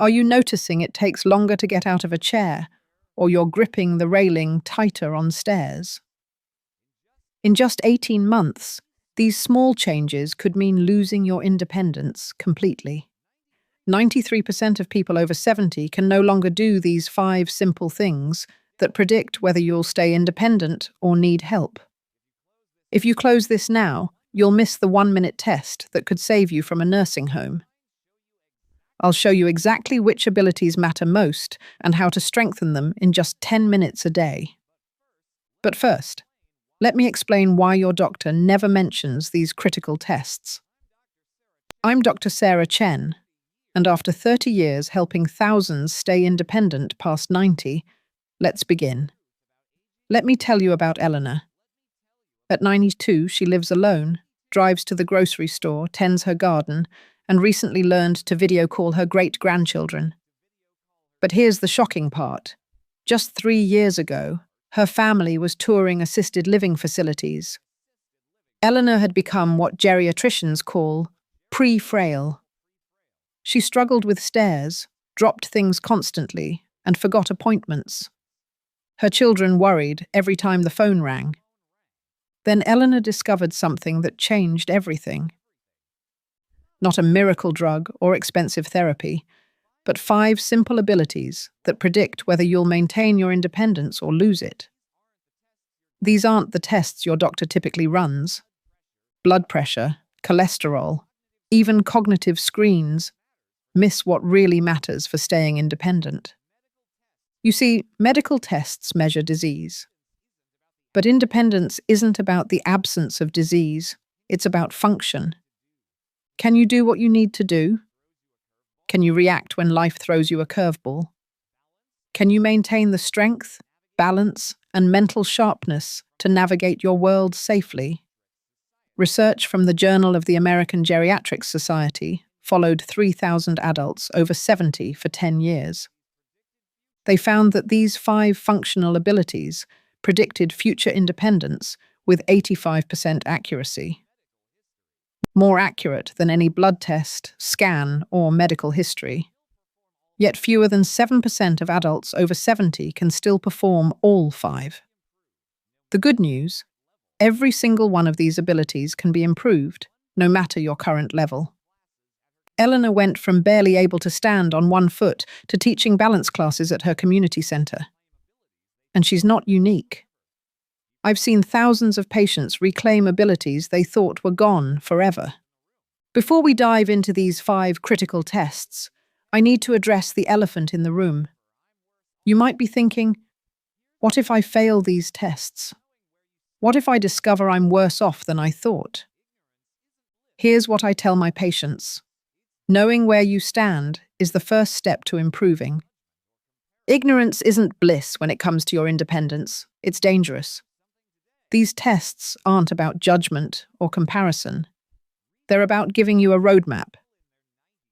Are you noticing it takes longer to get out of a chair, or you're gripping the railing tighter on stairs? In just 18 months, these small changes could mean losing your independence completely. 93% of people over 70 can no longer do these 5 simple things that predict whether you'll stay independent or need help. If you close this now, you'll miss the 1-minute test that could save you from a nursing home. I'll show you exactly which abilities matter most and how to strengthen them in just 10 minutes a day. But first, let me explain why your doctor never mentions these critical tests. I'm Dr. Sarah Chen, and after 30 years helping thousands stay independent past 90, let's begin. Let me tell you about Eleanor. At 92, she lives alone, drives to the grocery store, tends her garden, and recently learned to video call her great-grandchildren. But here's the shocking part. Just 3 years ago, her family was touring assisted living facilities. Eleanor had become what geriatricians call pre-frail. She struggled with stairs, dropped things constantly, and forgot appointments. Her children worried every time the phone rang. Then Eleanor discovered something that changed everything. Not a miracle drug or expensive therapy, but 5 simple abilities that predict whether you'll maintain your independence or lose it. These aren't the tests your doctor typically runs. Blood pressure, cholesterol, even cognitive screens miss what really matters for staying independent. You see, medical tests measure disease. But independence isn't about the absence of disease, it's about function. Can you do what you need to do? Can you react when life throws you a curveball? Can you maintain the strength, balance, and mental sharpness to navigate your world safely? Research from the Journal of the American Geriatrics Society followed 3,000 adults over 70 for 10 years. They found that these 5 functional abilities predicted future independence with 85% accuracy. More accurate than any blood test, scan, or medical history. Yet fewer than 7% of adults over 70 can still perform all 5. The good news: every single one of these abilities can be improved, no matter your current level. Eleanor went from barely able to stand on 1 foot to teaching balance classes at her community center. And she's not unique. I've seen thousands of patients reclaim abilities they thought were gone forever. Before we dive into these 5 critical tests, I need to address the elephant in the room. You might be thinking, what if I fail these tests? What if I discover I'm worse off than I thought? Here's what I tell my patients. Knowing where you stand is the first step to improving. Ignorance isn't bliss when it comes to your independence. It's dangerous. These tests aren't about judgment or comparison. They're about giving you a roadmap.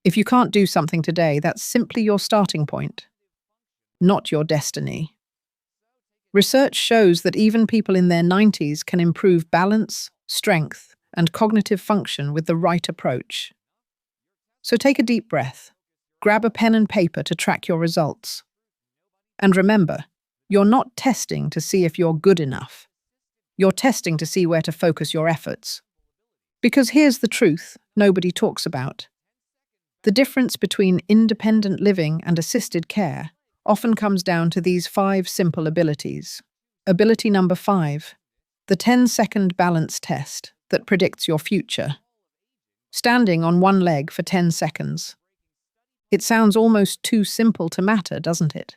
If you can't do something today, that's simply your starting point, not your destiny. Research shows that even people in their 90s can improve balance, strength, and cognitive function with the right approach. So take a deep breath. Grab a pen and paper to track your results. And remember, you're not testing to see if you're good enough. You're testing to see where to focus your efforts. Because here's the truth nobody talks about. The difference between independent living and assisted care often comes down to these 5 simple abilities. Ability number 5, the 10-second balance test that predicts your future. Standing on 1 leg for 10 seconds. It sounds almost too simple to matter, doesn't it?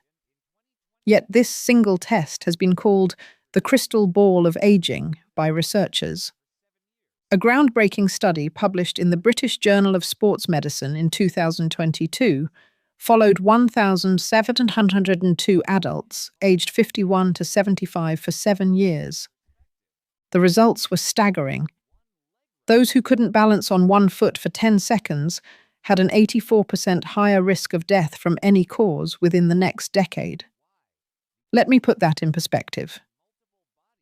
Yet this single test has been called the crystal ball of aging by researchers. A groundbreaking study published in the British Journal of Sports Medicine in 2022 followed 1,702 adults aged 51 to 75 for 7 years. The results were staggering. Those who couldn't balance on 1 foot for 10 seconds had an 84% higher risk of death from any cause within the next decade. Let me put that in perspective.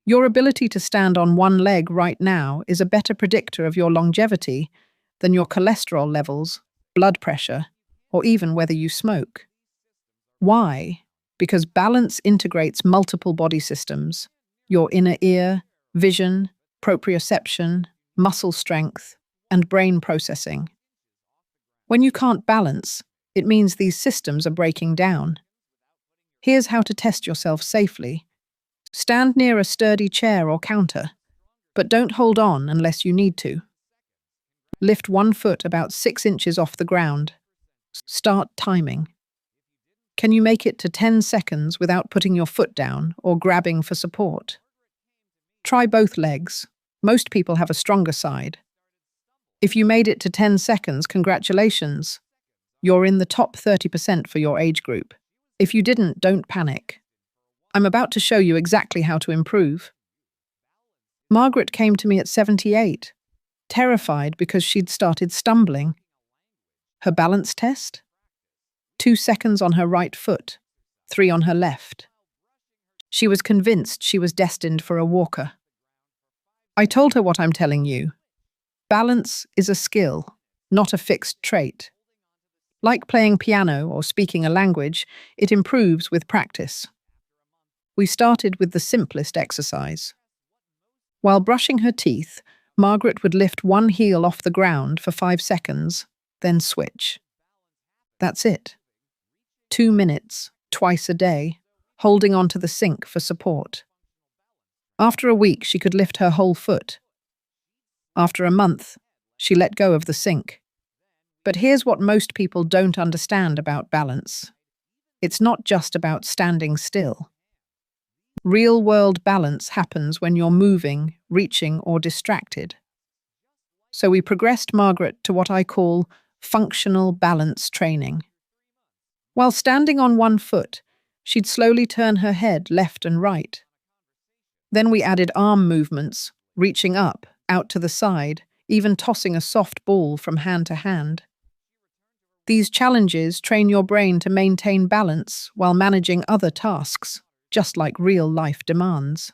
Your ability to stand on 1 leg right now is a better predictor of your longevity than your cholesterol levels, blood pressure, or even whether you smoke. Why? Because balance integrates multiple body systems: your inner ear, vision, proprioception, muscle strength, and brain processing. When you can't balance, it means these systems are breaking down. Here's how to test yourself safely. Stand near a sturdy chair or counter, but don't hold on unless you need to. Lift one foot about 6 inches off the ground. Start timing. Can you make it to 10 seconds without putting your foot down or grabbing for support? Try both legs. Most people have a stronger side. If you made it to 10 seconds, congratulations. You're in the top 30% for your age group. If you didn't, don't panic. I'm about to show you exactly how to improve. Margaret came to me at 78, terrified because she'd started stumbling. Her balance test? 2 seconds on her right foot, 3 on her left. She was convinced she was destined for a walker. I told her what I'm telling you. Balance is a skill, not a fixed trait. Like playing piano or speaking a language, it improves with practice. We started with the simplest exercise. While brushing her teeth, Margaret would lift one heel off the ground for 5 seconds, then switch. That's it. 2 minutes, twice a day, holding onto the sink for support. After a week, she could lift her whole foot. After a month, she let go of the sink. But here's what most people don't understand about balance. It's not just about standing still. Real-world balance happens when you're moving, reaching, or distracted. So we progressed Margaret to what I call functional balance training. While standing on one foot, she'd slowly turn her head left and right. Then we added arm movements, reaching up, out to the side, even tossing a soft ball from hand to hand. These challenges train your brain to maintain balance while managing other tasks, just like real-life demands.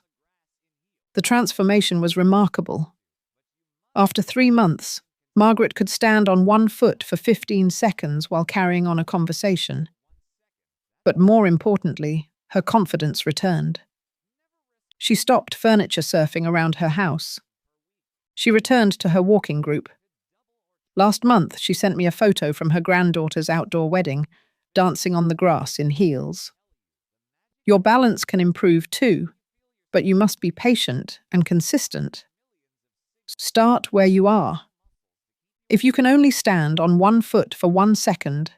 The transformation was remarkable. After 3 months, Margaret could stand on one foot for 15 seconds while carrying on a conversation. But more importantly, her confidence returned. She stopped furniture surfing around her house. She returned to her walking group. Last month, she sent me a photo from her granddaughter's outdoor wedding, dancing on the grass in heels. Your balance can improve too, but you must be patient and consistent. Start where you are. If you can only stand on one foot for 1 second,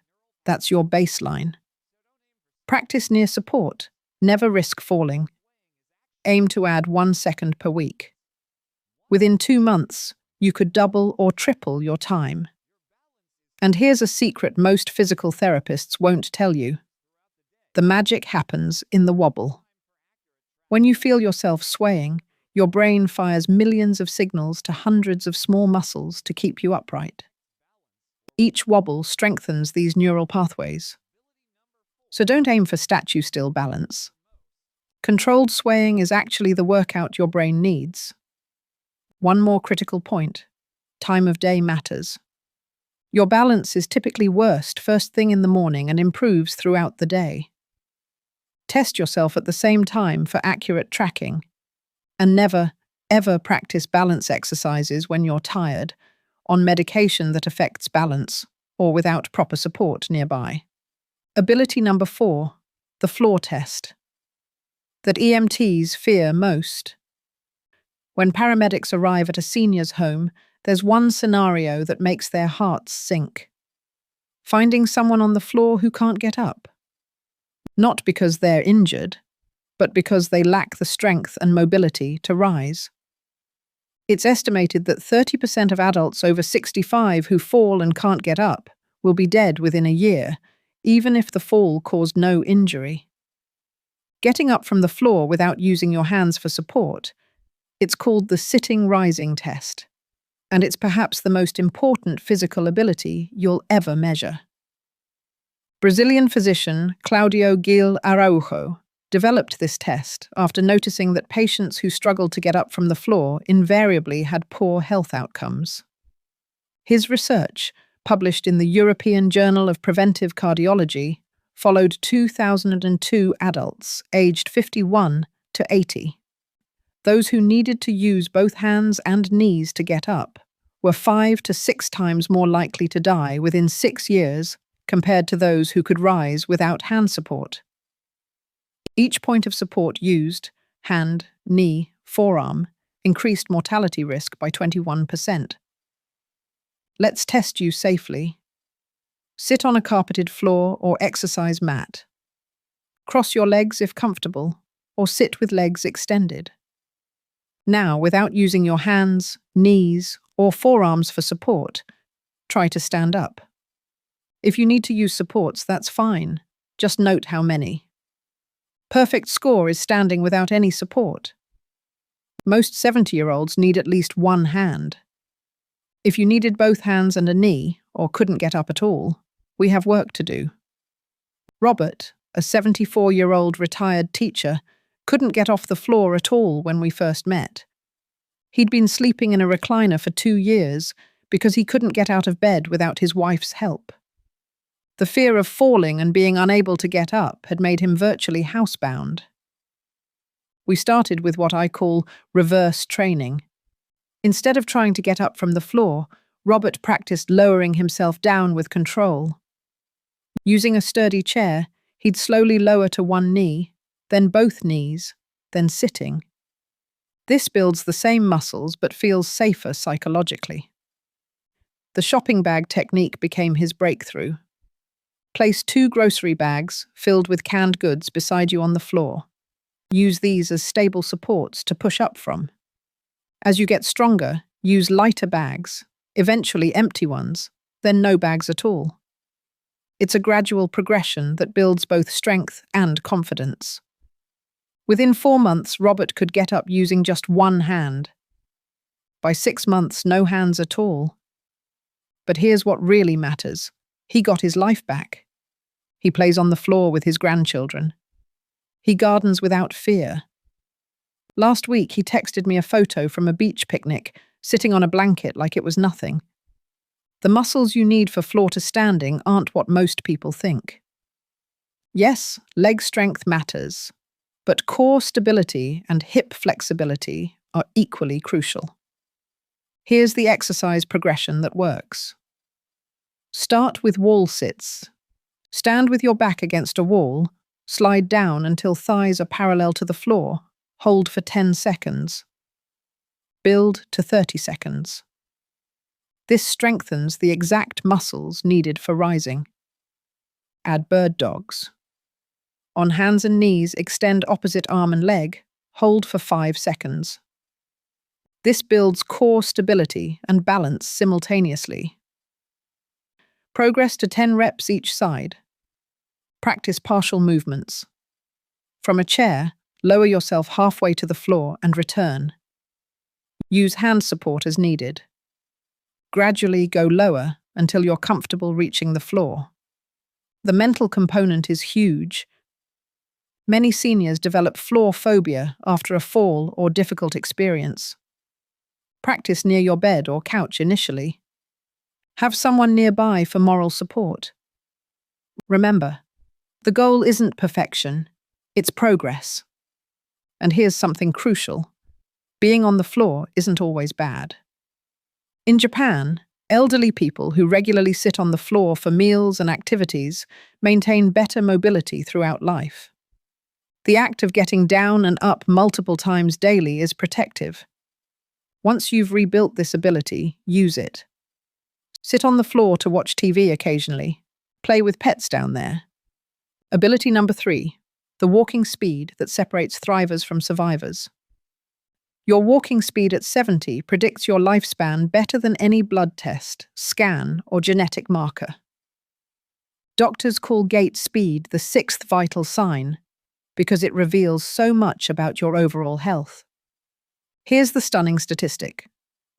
that's your baseline. Practice near support. Never risk falling. Aim to add 1 second per week. Within 2 months, you could double or triple your time. And here's a secret most physical therapists won't tell you. The magic happens in the wobble. When you feel yourself swaying, your brain fires millions of signals to hundreds of small muscles to keep you upright. Each wobble strengthens these neural pathways. So don't aim for statue-still balance. Controlled swaying is actually the workout your brain needs. One more critical point. Time of day matters. Your balance is typically worst first thing in the morning and improves throughout the day. Test yourself at the same time for accurate tracking. And never, ever practice balance exercises when you're tired, on medication that affects balance, or without proper support nearby. Ability number 4, the floor test. That EMTs fear most. When paramedics arrive at a senior's home, there's one scenario that makes their hearts sink. Finding someone on the floor who can't get up. Not because they're injured, but because they lack the strength and mobility to rise. It's estimated that 30% of adults over 65 who fall and can't get up will be dead within a year, even if the fall caused no injury. Getting up from the floor without using your hands for support, it's called the sitting-rising test, and it's perhaps the most important physical ability you'll ever measure. Brazilian physician Claudio Gil Araujo developed this test after noticing that patients who struggled to get up from the floor invariably had poor health outcomes. His research, published in the European Journal of Preventive Cardiology, followed 2,002 adults aged 51 to 80. Those who needed to use both hands and knees to get up were 5 to 6 times more likely to die within 6 years compared to those who could rise without hand support. Each point of support used, hand, knee, forearm, increased mortality risk by 21%. Let's test you safely. Sit on a carpeted floor or exercise mat. Cross your legs if comfortable, or sit with legs extended. Now, without using your hands, knees, or forearms for support, try to stand up. If you need to use supports, that's fine. Just note how many. Perfect score is standing without any support. Most 70-year-olds need at least one hand. If you needed both hands and a knee, or couldn't get up at all, we have work to do. Robert, a 74-year-old retired teacher, couldn't get off the floor at all when we first met. He'd been sleeping in a recliner for 2 years because he couldn't get out of bed without his wife's help. The fear of falling and being unable to get up had made him virtually housebound. We started with what I call reverse training. Instead of trying to get up from the floor, Robert practiced lowering himself down with control. Using a sturdy chair, he'd slowly lower to one knee, then both knees, then sitting. This builds the same muscles but feels safer psychologically. The shopping bag technique became his breakthrough. Place 2 grocery bags filled with canned goods beside you on the floor. Use these as stable supports to push up from. As you get stronger, use lighter bags, eventually empty ones, then no bags at all. It's a gradual progression that builds both strength and confidence. Within 4 months, Robert could get up using just one hand. By 6 months, no hands at all. But here's what really matters. He got his life back. He plays on the floor with his grandchildren. He gardens without fear. Last week, he texted me a photo from a beach picnic, sitting on a blanket like it was nothing. The muscles you need for floor to standing aren't what most people think. Yes, leg strength matters, but core stability and hip flexibility are equally crucial. Here's the exercise progression that works. Start with wall sits. Stand with your back against a wall, slide down until thighs are parallel to the floor, hold for 10 seconds. Build to 30 seconds. This strengthens the exact muscles needed for rising. Add bird dogs. On hands and knees, extend opposite arm and leg, hold for 5 seconds. This builds core stability and balance simultaneously. Progress to 10 reps each side. Practice partial movements. From a chair, lower yourself halfway to the floor and return. Use hand support as needed. Gradually go lower until you're comfortable reaching the floor. The mental component is huge. Many seniors develop floor phobia after a fall or difficult experience. Practice near your bed or couch initially. Have someone nearby for moral support. Remember, the goal isn't perfection, it's progress. And here's something crucial. Being on the floor isn't always bad. In Japan, elderly people who regularly sit on the floor for meals and activities maintain better mobility throughout life. The act of getting down and up multiple times daily is protective. Once you've rebuilt this ability, use it. Sit on the floor to watch TV occasionally. Play with pets down there. Ability number 3, the walking speed that separates thrivers from survivors. Your walking speed at 70 predicts your lifespan better than any blood test, scan, or genetic marker. Doctors call gait speed the 6th vital sign because it reveals so much about your overall health. Here's the stunning statistic.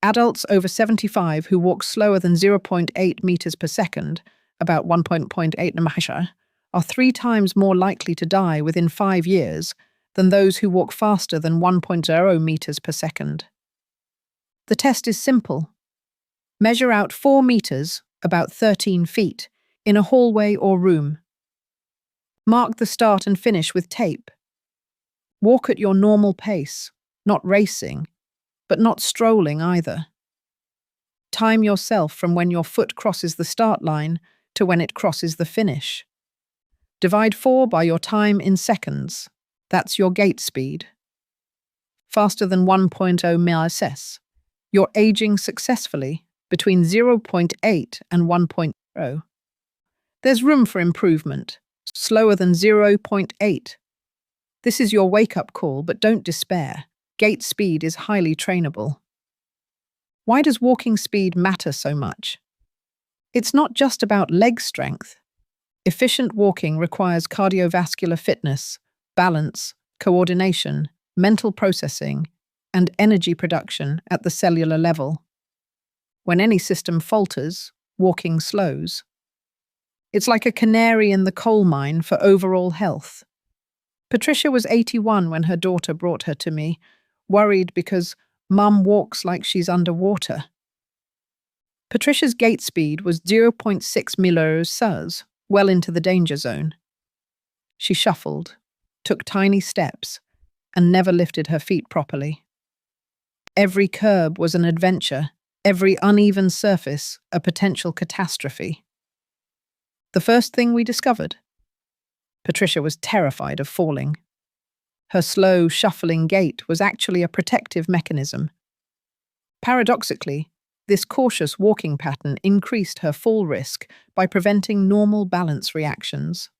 Adults over 75 who walk slower than 0.8 meters per second, about 1.8 mph, are 3 times more likely to die within 5 years than those who walk faster than 1.0 meters per second. The test is simple. Measure out 4 meters, about 13 feet, in a hallway or room. Mark the start and finish with tape. Walk at your normal pace, not racing, but not strolling either. Time yourself from when your foot crosses the start line to when it crosses the finish. Divide 4 by your time in seconds. That's your gait speed. Faster than 1.0 ms. You're aging successfully between 0.8 and 1.0. There's room for improvement. Slower than 0.8. This is your wake-up call, but don't despair. Gait speed is highly trainable. Why does walking speed matter so much? It's not just about leg strength. Efficient walking requires cardiovascular fitness, balance, coordination, mental processing, and energy production at the cellular level. When any system falters, walking slows. It's like a canary in the coal mine for overall health. Patricia was 81 when her daughter brought her to me, worried because Mum walks like she's underwater. Patricia's gait speed was 0.6 ms, well into the danger zone. She shuffled, took tiny steps, and never lifted her feet properly. Every curb was an adventure, every uneven surface a potential catastrophe. The first thing we discovered: Patricia was terrified of falling. Her slow, shuffling gait was actually a protective mechanism. Paradoxically, this cautious walking pattern increased her fall risk by preventing normal balance reactions.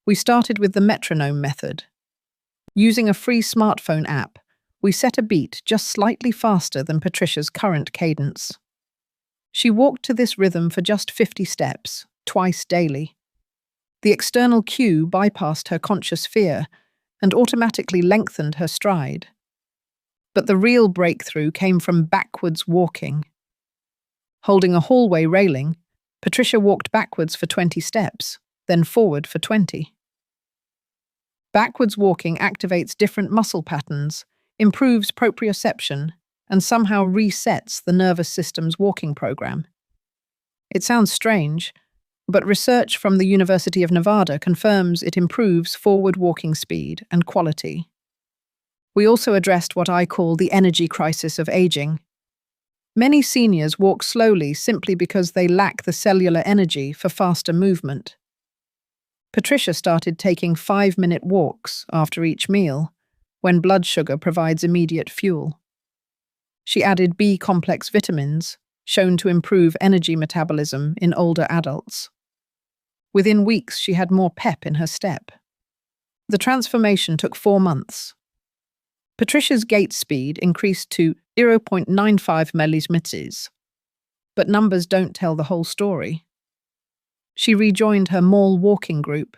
We started with the metronome method. Using a free smartphone app, we set a beat just slightly faster than Patricia's current cadence. She walked to this rhythm for just 50 steps, twice daily. The external cue bypassed her conscious fear and automatically lengthened her stride. But the real breakthrough came from backwards walking. Holding a hallway railing, Patricia walked backwards for 20 steps, then forward for 20. Backwards walking activates different muscle patterns, improves proprioception, and somehow resets the nervous system's walking program. It sounds strange, but research from the University of Nevada confirms it improves forward walking speed and quality. We also addressed what I call the energy crisis of aging. Many seniors walk slowly simply because they lack the cellular energy for faster movement. Patricia started taking 5-minute walks after each meal, when blood sugar provides immediate fuel. She added B-complex vitamins, shown to improve energy metabolism in older adults. Within weeks, she had more pep in her step. The transformation took 4 months. Patricia's gait speed increased to 0.95 ms, but numbers don't tell the whole story. She rejoined her mall walking group.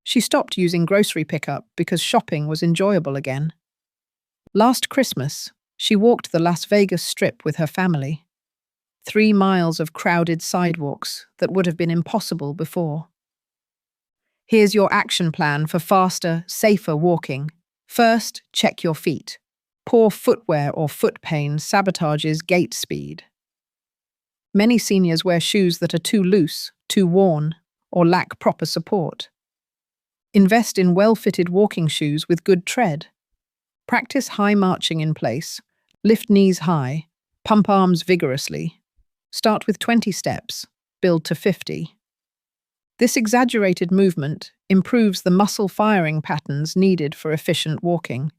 She stopped using grocery pickup because shopping was enjoyable again. Last Christmas, she walked the Las Vegas Strip with her family. 3 miles of crowded sidewalks that would have been impossible before. Here's your action plan for faster, safer walking. First, check your feet. Poor footwear or foot pain sabotages gait speed. Many seniors wear shoes that are too loose, too worn, or lack proper support. Invest in well-fitted walking shoes with good tread. Practice high marching in place. Lift knees high. Pump arms vigorously. Start with 20 steps. Build to 50. This exaggerated movement improves the muscle firing patterns needed for efficient walking.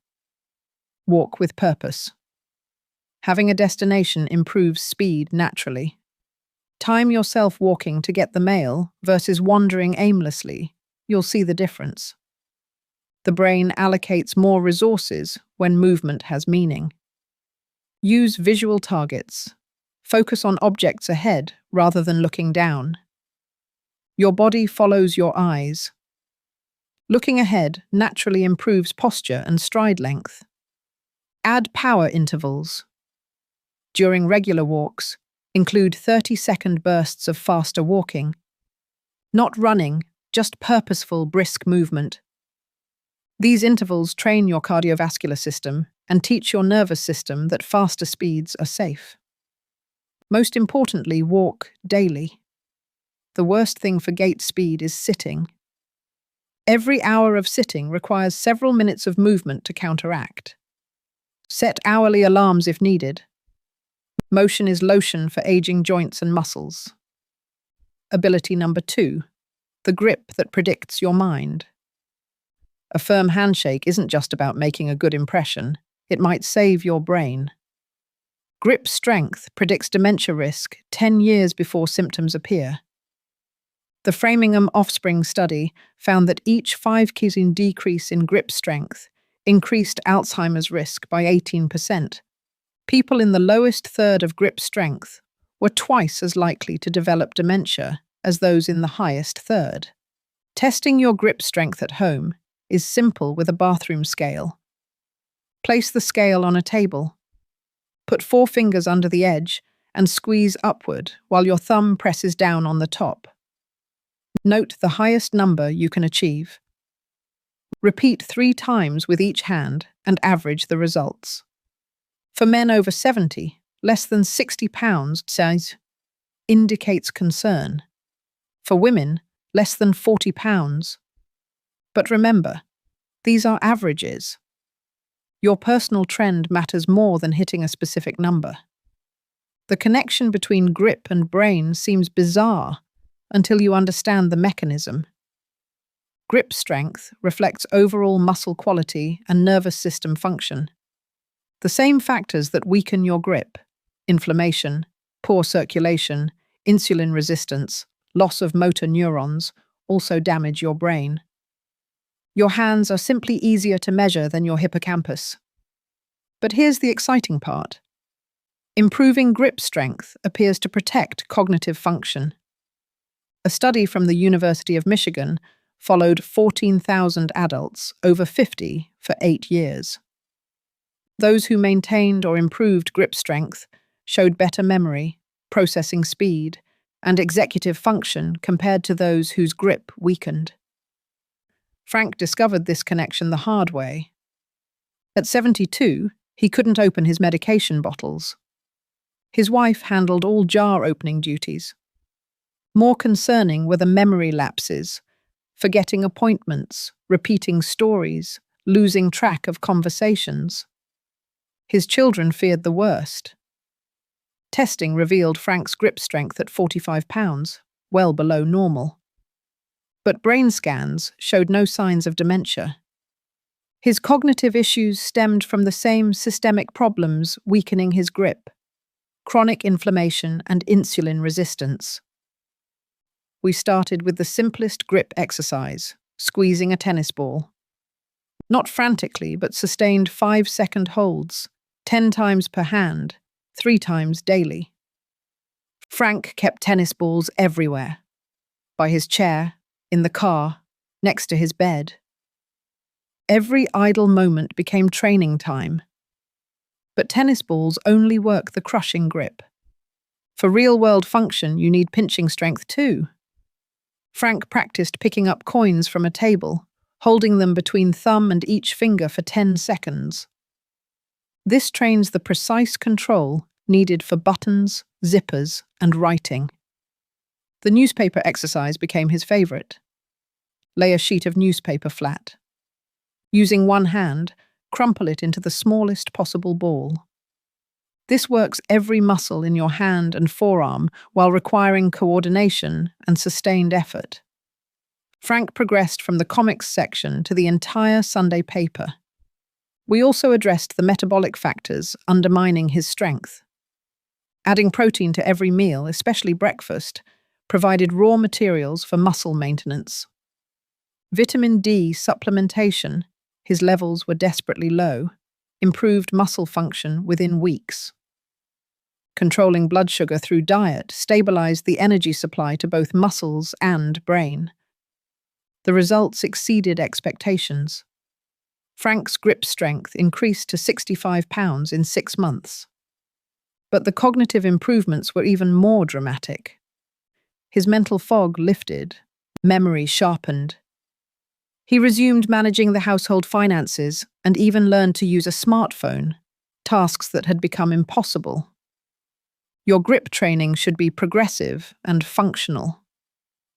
Walk with purpose. Having a destination improves speed naturally. Time yourself walking to get the mail versus wandering aimlessly. You'll see the difference. The brain allocates more resources when movement has meaning. Use visual targets. Focus on objects ahead rather than looking down. Your body follows your eyes. Looking ahead naturally improves posture and stride length. Add power intervals. During regular walks, include 30-second bursts of faster walking. Not running, just purposeful, brisk movement. These intervals train your cardiovascular system and teach your nervous system that faster speeds are safe. Most importantly, walk daily. The worst thing for gait speed is sitting. Every hour of sitting requires several minutes of movement to counteract. Set hourly alarms if needed. Motion is lotion for aging joints and muscles. Ability number 2, the grip that predicts your mind. A firm handshake isn't just about making a good impression, it might save your brain. Grip strength predicts dementia risk 10 years before symptoms appear. The Framingham Offspring study found that each 5 kg decrease in grip strength increased Alzheimer's risk by 18%. People in the lowest third of grip strength were twice as likely to develop dementia as those in the highest third. Testing your grip strength at home is simple with a bathroom scale. Place the scale on a table. Put 4 fingers under the edge and squeeze upward while your thumb presses down on the top. Note the highest number you can achieve. Repeat 3 times with each hand and average the results. For men over 70, less than 60 pounds size indicates concern. For women, less than 40 pounds. But remember, these are averages. Your personal trend matters more than hitting a specific number. The connection between grip and brain seems bizarre until you understand the mechanism. Grip strength reflects overall muscle quality and nervous system function. The same factors that weaken your grip, inflammation, poor circulation, insulin resistance, loss of motor neurons, also damage your brain. Your hands are simply easier to measure than your hippocampus. But here's the exciting part. Improving grip strength appears to protect cognitive function. A study from the University of Michigan followed 14,000 adults over 50 for 8 years. Those who maintained or improved grip strength showed better memory, processing speed, and executive function compared to those whose grip weakened. Frank discovered this connection the hard way. At 72, he couldn't open his medication bottles. His wife handled all jar opening duties. More concerning were the memory lapses, forgetting appointments, repeating stories, losing track of conversations. His children feared the worst. Testing revealed Frank's grip strength at 45 pounds, well below normal. But brain scans showed no signs of dementia. His cognitive issues stemmed from the same systemic problems weakening his grip: chronic inflammation and insulin resistance. We started with the simplest grip exercise, squeezing a tennis ball. Not frantically, but sustained 5-second holds, 10 times per hand, 3 times daily. Frank kept tennis balls everywhere. By his chair, in the car, next to his bed. Every idle moment became training time. But tennis balls only work the crushing grip. For real-world function, you need pinching strength too. Frank practiced picking up coins from a table, holding them between thumb and each finger for 10 seconds. This trains the precise control needed for buttons, zippers, and writing. The newspaper exercise became his favorite. Lay a sheet of newspaper flat. Using one hand, crumple it into the smallest possible ball. This works every muscle in your hand and forearm while requiring coordination and sustained effort. Frank progressed from the comics section to the entire Sunday paper. We also addressed the metabolic factors undermining his strength. Adding protein to every meal, especially breakfast, provided raw materials for muscle maintenance. Vitamin D supplementation, his levels were desperately low, improved muscle function within weeks. Controlling blood sugar through diet stabilized the energy supply to both muscles and brain. The results exceeded expectations. Frank's grip strength increased to 65 pounds in 6 months. But the cognitive improvements were even more dramatic. His mental fog lifted, memory sharpened. He resumed managing the household finances and even learned to use a smartphone, tasks that had become impossible. Your grip training should be progressive and functional.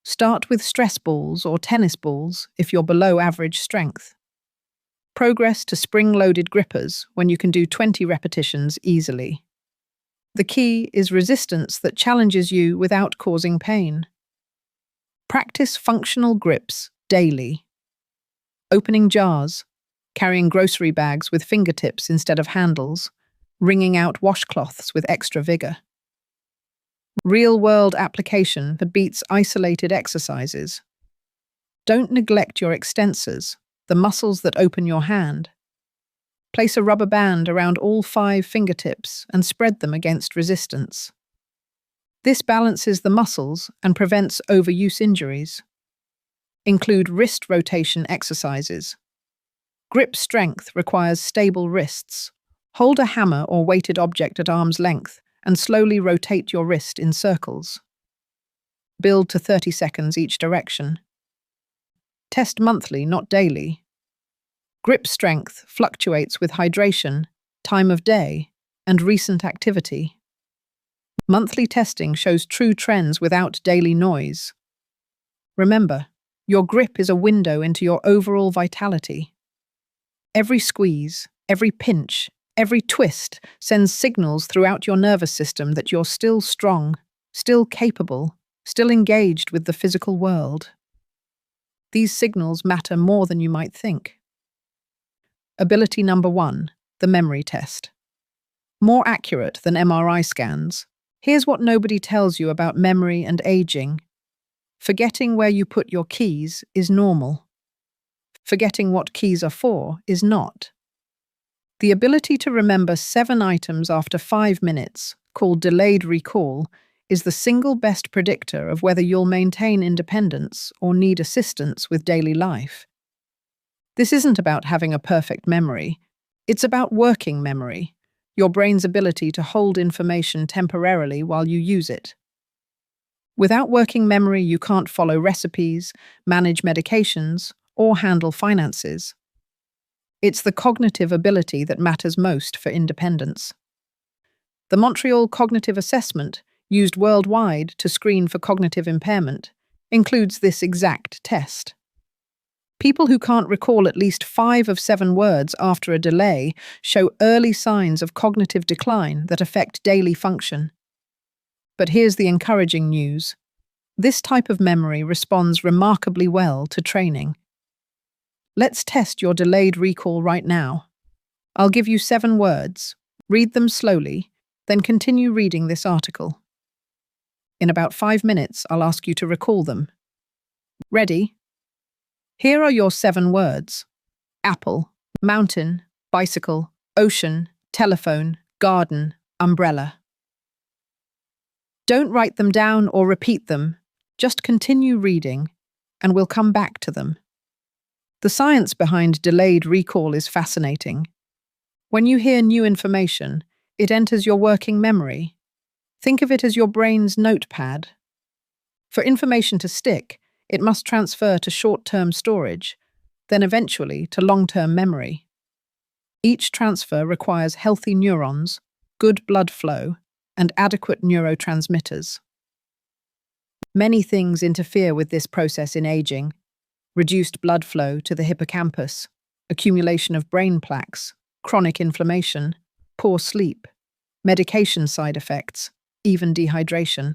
Start with stress balls or tennis balls if you're below average strength. Progress to spring-loaded grippers when you can do 20 repetitions easily. The key is resistance that challenges you without causing pain. Practice functional grips daily. Opening jars, carrying grocery bags with fingertips instead of handles, wringing out washcloths with extra vigor. Real-world application that beats isolated exercises. Don't neglect your extensors, the muscles that open your hand. Place a rubber band around all 5 fingertips and spread them against resistance. This balances the muscles and prevents overuse injuries. Include wrist rotation exercises. Grip strength requires stable wrists. Hold a hammer or weighted object at arm's length and slowly rotate your wrist in circles. Build to 30 seconds each direction. Test monthly, not daily. Grip strength fluctuates with hydration, time of day, and recent activity. Monthly testing shows true trends without daily noise. Remember, your grip is a window into your overall vitality. Every squeeze, every pinch, every twist sends signals throughout your nervous system that you're still strong, still capable, still engaged with the physical world. These signals matter more than you might think. Ability number 1, the memory test. More accurate than MRI scans. Here's what nobody tells you about memory and aging. Forgetting where you put your keys is normal. Forgetting what keys are for is not. The ability to remember 7 items after 5 minutes, called delayed recall, is the single best predictor of whether you'll maintain independence or need assistance with daily life. This isn't about having a perfect memory. It's about working memory, your brain's ability to hold information temporarily while you use it. Without working memory, you can't follow recipes, manage medications, or handle finances. It's the cognitive ability that matters most for independence. The Montreal Cognitive Assessment, used worldwide to screen for cognitive impairment, includes this exact test. People who can't recall at least 5 of 7 words after a delay show early signs of cognitive decline that affect daily function. But here's the encouraging news. This type of memory responds remarkably well to training. Let's test your delayed recall right now. I'll give you 7 words. Read them slowly, then continue reading this article. In about 5 minutes, I'll ask you to recall them. Ready? Here are your 7 words. Apple, mountain, bicycle, ocean, telephone, garden, umbrella. Don't write them down or repeat them. Just continue reading, and we'll come back to them. The science behind delayed recall is fascinating. When you hear new information, it enters your working memory. Think of it as your brain's notepad. For information to stick, it must transfer to short-term storage, then eventually to long-term memory. Each transfer requires healthy neurons, good blood flow, and adequate neurotransmitters. Many things interfere with this process in aging. Reduced blood flow to the hippocampus, accumulation of brain plaques, chronic inflammation, poor sleep, medication side effects, even dehydration.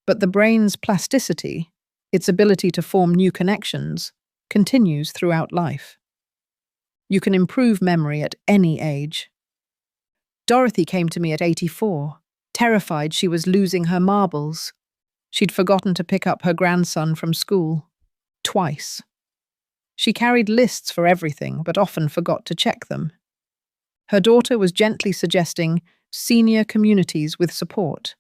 But the brain's plasticity, its ability to form new connections, continues throughout life. You can improve memory at any age. Dorothy came to me at 84, terrified she was losing her marbles. She'd forgotten to pick up her grandson from school. Twice. She carried lists for everything, but often forgot to check them. Her daughter was gently suggesting senior communities with support.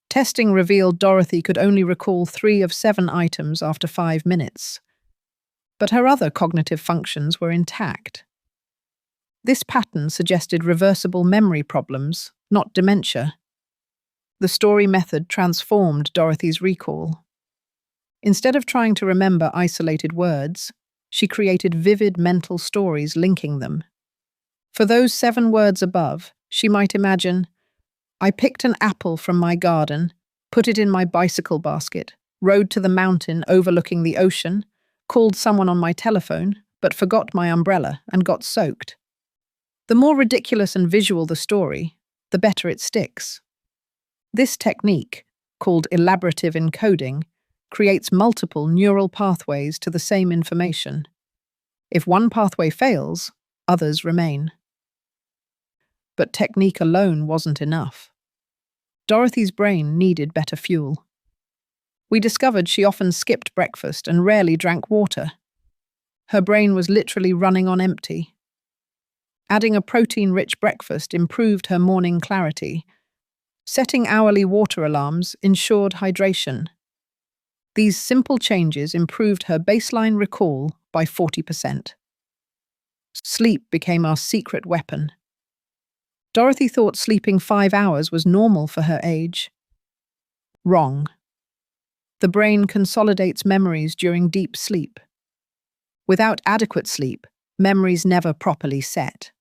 Testing revealed Dorothy could only recall 3 of 7 items after 5 minutes. But her other cognitive functions were intact. This pattern suggested reversible memory problems, not dementia. The story method transformed Dorothy's recall. Instead of trying to remember isolated words, she created vivid mental stories linking them. For those 7 words above, she might imagine, I picked an apple from my garden, put it in my bicycle basket, rode to the mountain overlooking the ocean, called someone on my telephone, but forgot my umbrella and got soaked. The more ridiculous and visual the story, the better it sticks. This technique, called elaborative encoding, creates multiple neural pathways to the same information. If one pathway fails, others remain. But technique alone wasn't enough. Dorothy's brain needed better fuel. We discovered she often skipped breakfast and rarely drank water. Her brain was literally running on empty. Adding a protein-rich breakfast improved her morning clarity. Setting hourly water alarms ensured hydration. These simple changes improved her baseline recall by 40%. Sleep became our secret weapon. Dorothy thought sleeping 5 hours was normal for her age. Wrong. The brain consolidates memories during deep sleep. Without adequate sleep, memories never properly set.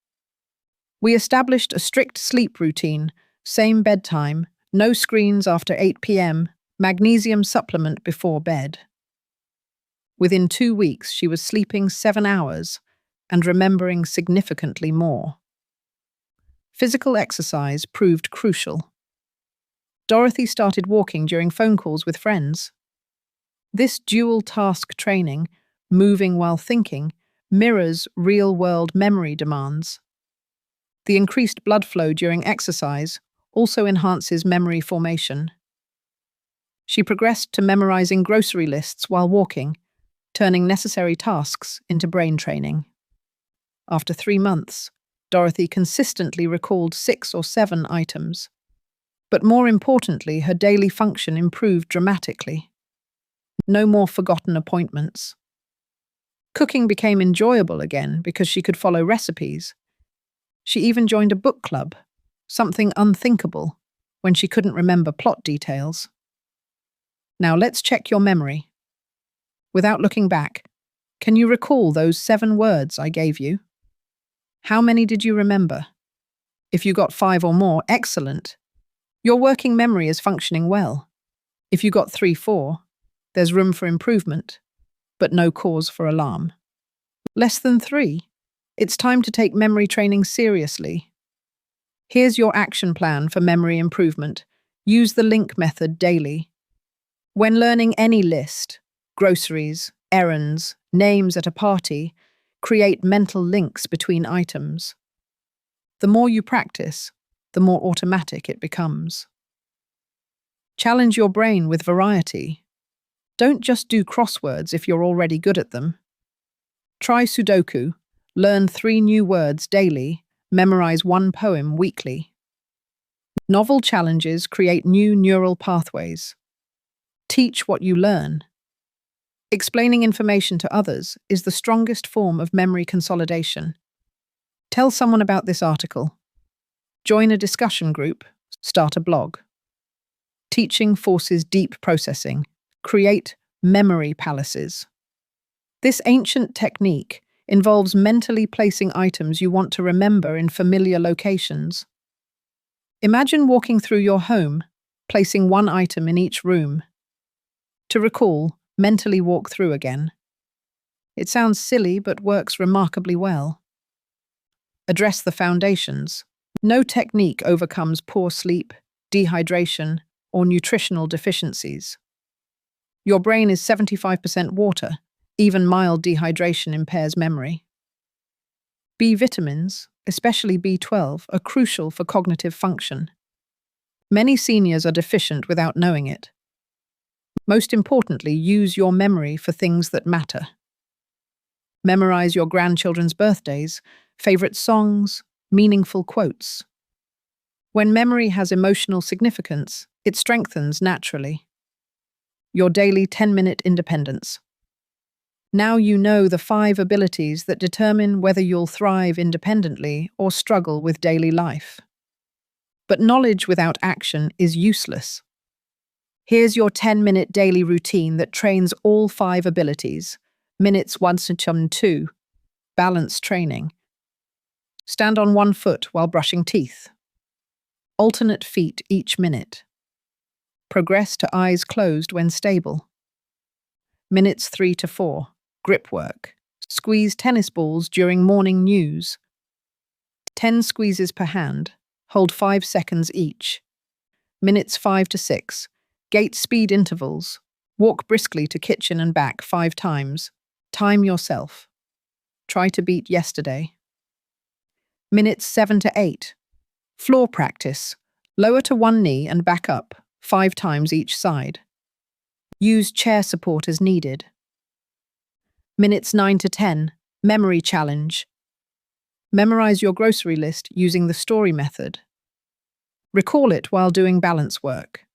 We established a strict sleep routine, same bedtime, no screens after 8 p.m., magnesium supplement before bed. Within 2 weeks, she was sleeping 7 hours and remembering significantly more. Physical exercise proved crucial. Dorothy started walking during phone calls with friends. This dual-task training, moving while thinking, mirrors real-world memory demands. The increased blood flow during exercise also enhances memory formation. She progressed to memorizing grocery lists while walking, turning necessary tasks into brain training. After 3 months, Dorothy consistently recalled 6 or 7 items. But more importantly, her daily function improved dramatically. No more forgotten appointments. Cooking became enjoyable again because she could follow recipes. She even joined a book club, something unthinkable when she couldn't remember plot details. Now let's check your memory. Without looking back, can you recall those 7 words I gave you? How many did you remember? If you got 5 or more, excellent. Your working memory is functioning well. If you got 3, 4, there's room for improvement, but no cause for alarm. Less than 3? It's time to take memory training seriously. Here's your action plan for memory improvement. Use the link method daily. When learning any list, groceries, errands, names at a party, create mental links between items. The more you practice, the more automatic it becomes. Challenge your brain with variety. Don't just do crosswords if you're already good at them. Try Sudoku, learn 3 new words daily, memorize 1 poem weekly. Novel challenges create new neural pathways. Teach what you learn. Explaining information to others is the strongest form of memory consolidation. Tell someone about this article. Join a discussion group. Start a blog. Teaching forces deep processing. Create memory palaces. This ancient technique involves mentally placing items you want to remember in familiar locations. Imagine walking through your home, placing 1 item in each room. To recall, mentally walk through again. It sounds silly but works remarkably well. Address the foundations. No technique overcomes poor sleep, dehydration, or nutritional deficiencies. Your brain is 75% water. Even mild dehydration impairs memory. B vitamins, especially B12, are crucial for cognitive function. Many seniors are deficient without knowing it. Most importantly, use your memory for things that matter. Memorize your grandchildren's birthdays, favorite songs, meaningful quotes. When memory has emotional significance, it strengthens naturally. Your daily 10-minute independence. Now you know the 5 abilities that determine whether you'll thrive independently or struggle with daily life. But knowledge without action is useless. Here's your 10-minute daily routine that trains all 5 abilities. Minutes 1 to 2. Balance training. Stand on 1 foot while brushing teeth. Alternate feet each minute. Progress to eyes closed when stable. Minutes 3 to 4. Grip work. Squeeze tennis balls during morning news. 10 squeezes per hand. Hold 5 seconds each. Minutes 5 to 6. Gait speed intervals. Walk briskly to kitchen and back 5 times. Time yourself. Try to beat yesterday. Minutes 7 to 8. Floor practice. Lower to one knee and back up 5 times each side. Use chair support as needed. Minutes 9 to 10. Memory challenge. Memorize your grocery list using the story method. Recall it while doing balance work.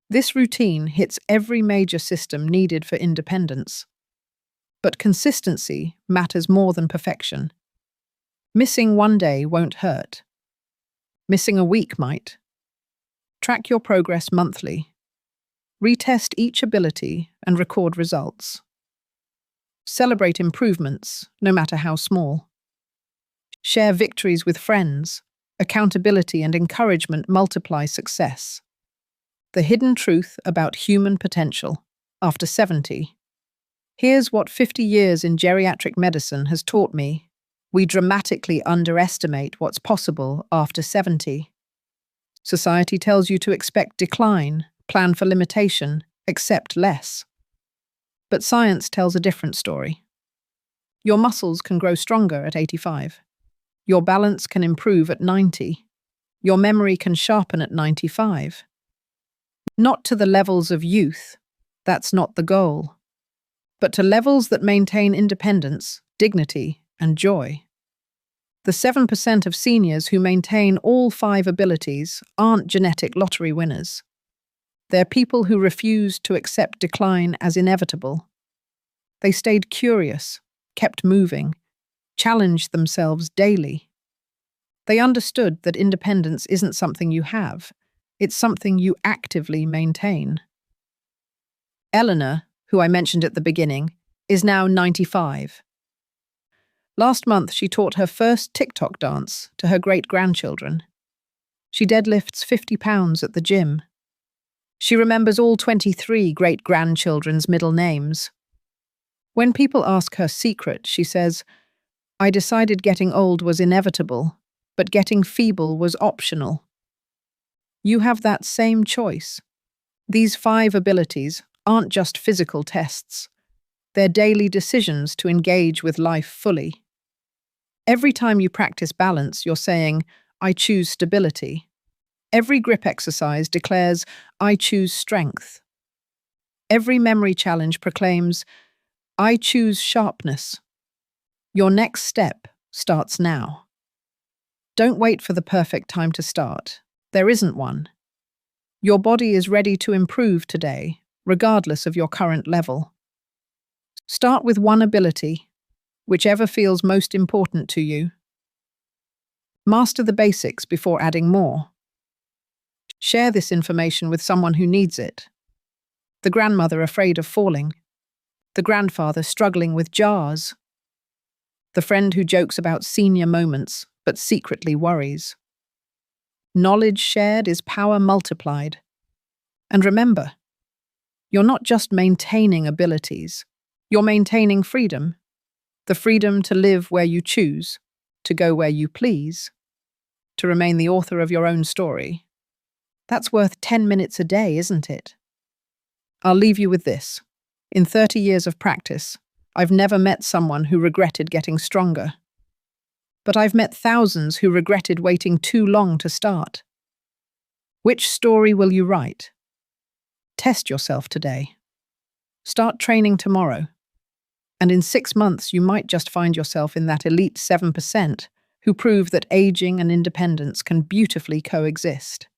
This routine hits every major system needed for independence. But consistency matters more than perfection. Missing one day won't hurt. Missing a week might. Track your progress monthly. Retest each ability and record results. Celebrate improvements, no matter how small. Share victories with friends. Accountability and encouragement multiply success. The hidden truth about human potential after 70. Here's what 50 years in geriatric medicine has taught me. We dramatically underestimate what's possible after 70. Society tells you to expect decline, plan for limitation, accept less. But science tells a different story. Your muscles can grow stronger at 85. Your balance can improve at 90. Your memory can sharpen at 95. Not to the levels of youth, that's not the goal, but to levels that maintain independence, dignity, and joy. The 7% of seniors who maintain all 5 abilities aren't genetic lottery winners. They're people who refused to accept decline as inevitable. They stayed curious, kept moving, challenged themselves daily. They understood that independence isn't something you have, it's something you actively maintain. Eleanor, who I mentioned at the beginning, is now 95. Last month, she taught her first TikTok dance to her great-grandchildren. She deadlifts 50 pounds at the gym. She remembers all 23 great-grandchildren's middle names. When people ask her secret, she says, "I decided getting old was inevitable, but getting feeble was optional." You have that same choice. These 5 abilities aren't just physical tests. They're daily decisions to engage with life fully. Every time you practice balance, you're saying, "I choose stability." Every grip exercise declares, "I choose strength." Every memory challenge proclaims, "I choose sharpness." Your next step starts now. Don't wait for the perfect time to start. There isn't one. Your body is ready to improve today, regardless of your current level. Start with one ability, whichever feels most important to you. Master the basics before adding more. Share this information with someone who needs it. The grandmother afraid of falling. The grandfather struggling with jars. The friend who jokes about senior moments but secretly worries. Knowledge shared is power multiplied. And remember, you're not just maintaining abilities, you're maintaining freedom. The freedom to live where you choose, to go where you please, to remain the author of your own story. That's worth 10 minutes a day, isn't it? I'll leave you with this. In 30 years of practice, I've never met someone who regretted getting stronger. But I've met thousands who regretted waiting too long to start. Which story will you write? Test yourself today. Start training tomorrow. And in 6 months, you might just find yourself in that elite 7% who prove that aging and independence can beautifully coexist.